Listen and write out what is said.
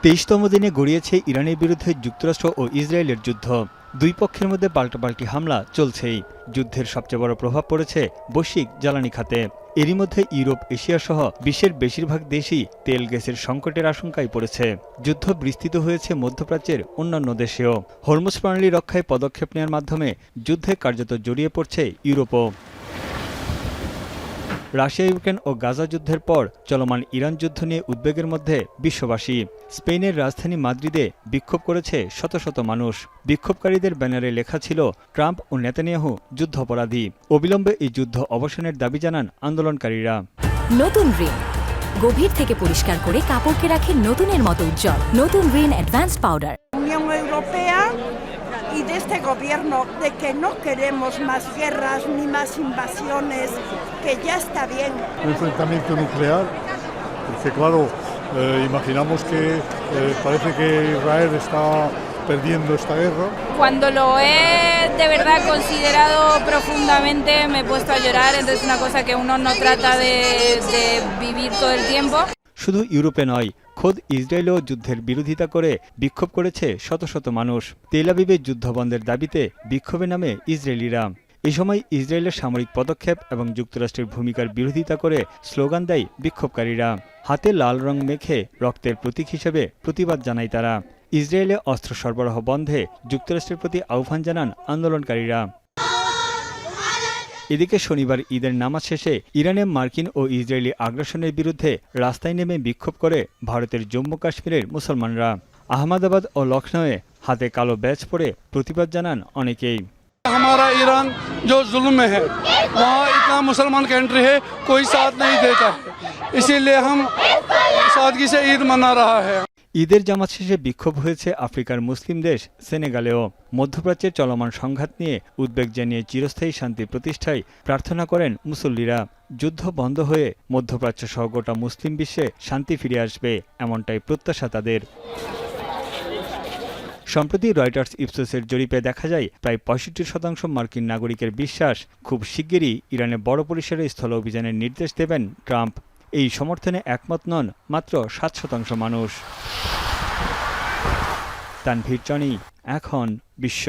২৩তম দিনে গড়িয়েছে ইরানের বিরুদ্ধে যুক্তরাষ্ট্র ও ইসরায়েলের যুদ্ধ। দুই পক্ষের মধ্যে পাল্টাপাল্টি হামলা চলছেই। যুদ্ধের সবচেয়ে বড় প্রভাব পড়েছে বৈশ্বিক জ্বালানি খাতে। এরই মধ্যে ইউরোপ, এশিয়া সহ বিশ্বের বেশিরভাগ দেশই তেল গ্যাসের সংকটের আশঙ্কায় পড়েছে। যুদ্ধ বিস্তৃত হয়েছে মধ্যপ্রাচ্যের অন্যান্য দেশেও। হরমুজ প্রণালী রক্ষায় পদক্ষেপ নেওয়ার মাধ্যমে যুদ্ধে কার্যত জড়িয়ে পড়ছে ইউরোপও। রাশিয়া, ইউক্রেন ও গাজা যুদ্ধের পর চলমান ইরান যুদ্ধ নিয়ে উদ্বেগের মধ্যে বিশ্ববাসী। স্পেনের রাজধানী মাদ্রিদে বিক্ষোভ করেছে শত শত মানুষ। বিক্ষোভকারীদের ব্যানারে লেখা ছিল, ট্রাম্প ও নেতানিয়াহু যুদ্ধাপরাধী। অবিলম্বে এই যুদ্ধ অবসানের দাবি জানান আন্দোলনকারীরা। নতুন রিন গভীর থেকে পরিষ্কার করে কাপড়কে রাখে নতুনের মতো উজ্জ্বল। নতুন Rin advanced powder. Unión Europea y de este gobierno de que no queremos más guerras ni más invasiones, que ya está bien. Un enfrentamiento nuclear, porque claro, imaginamos que parece que Israel está perdiendo esta guerra. Cuando lo he de verdad considerado profundamente me he puesto a llorar, entonces es una cosa que uno no trata de vivir todo el tiempo. শুধু ইউরোপে নয়, খোদ ইসরায়েলেও যুদ্ধের বিরোধিতা করে বিক্ষোভ করেছে শত শত মানুষ। তেল আবিবে যুদ্ধ বন্ধের দাবিতে বিক্ষোভে নামে ইসরায়েলিরা। এ সময় ইসরায়েলের সামরিক পদক্ষেপ এবং যুক্তরাষ্ট্রের ভূমিকার বিরোধিতা করে স্লোগান দেয় বিক্ষোভকারীরা। হাতে লাল রং মেখে রক্তের প্রতীক হিসেবে প্রতিবাদ জানায় তারা। ইসরায়েলে অস্ত্র সরবরাহ বন্ধে যুক্তরাষ্ট্রের প্রতি আহ্বান জানান আন্দোলনকারীরা। এদিকে শনিবার ঈদের নামাজ শেষে ইরানে মার্কিন ও ইসরায়েলি আগ্রাসনের বিরুদ্ধে রাস্তায় নেমে বিক্ষোভ করে ভারতের জম্মু কাশ্মীরের মুসলমানরা। আহমেদাবাদ ও লখনৌয়ে হাতে কালো ব্যাজ পরে প্রতিবাদ জানান অনেকেই। हमारा ईरान जो जुल्म में है, वहाँ इतना मुसलमान कंट्री है, कोई साथ नहीं देता, इसीलिए हम सादगी से ईद मना रहा है। ঈদের জামাত শেষে বিক্ষোভ হয়েছে আফ্রিকার মুসলিম দেশ সেনেগালেও। মধ্যপ্রাচ্যের চলমান সংঘাত নিয়ে উদ্বেগ জানিয়ে চিরস্থায়ী শান্তি প্রতিষ্ঠায় প্রার্থনা করেন মুসল্লিরা। যুদ্ধ বন্ধ হয়ে মধ্যপ্রাচ্য সহ গোটা মুসলিম বিশ্বে শান্তি ফিরে আসবে, এমনটাই প্রত্যাশা তাদের। সম্প্রতি রয়টার্স ইপসোসের জরিপে দেখা যায়, প্রায় ৬৫% মার্কিন নাগরিকের বিশ্বাস খুব শিগগিরই ইরানে বড় পরিসরে স্থল অভিযানের নির্দেশ দেবেন ট্রাম্প। এই সমর্থনে একমত নন মাত্র ৭% মানুষ। তানভীর চনি, এখন বিশ্ব।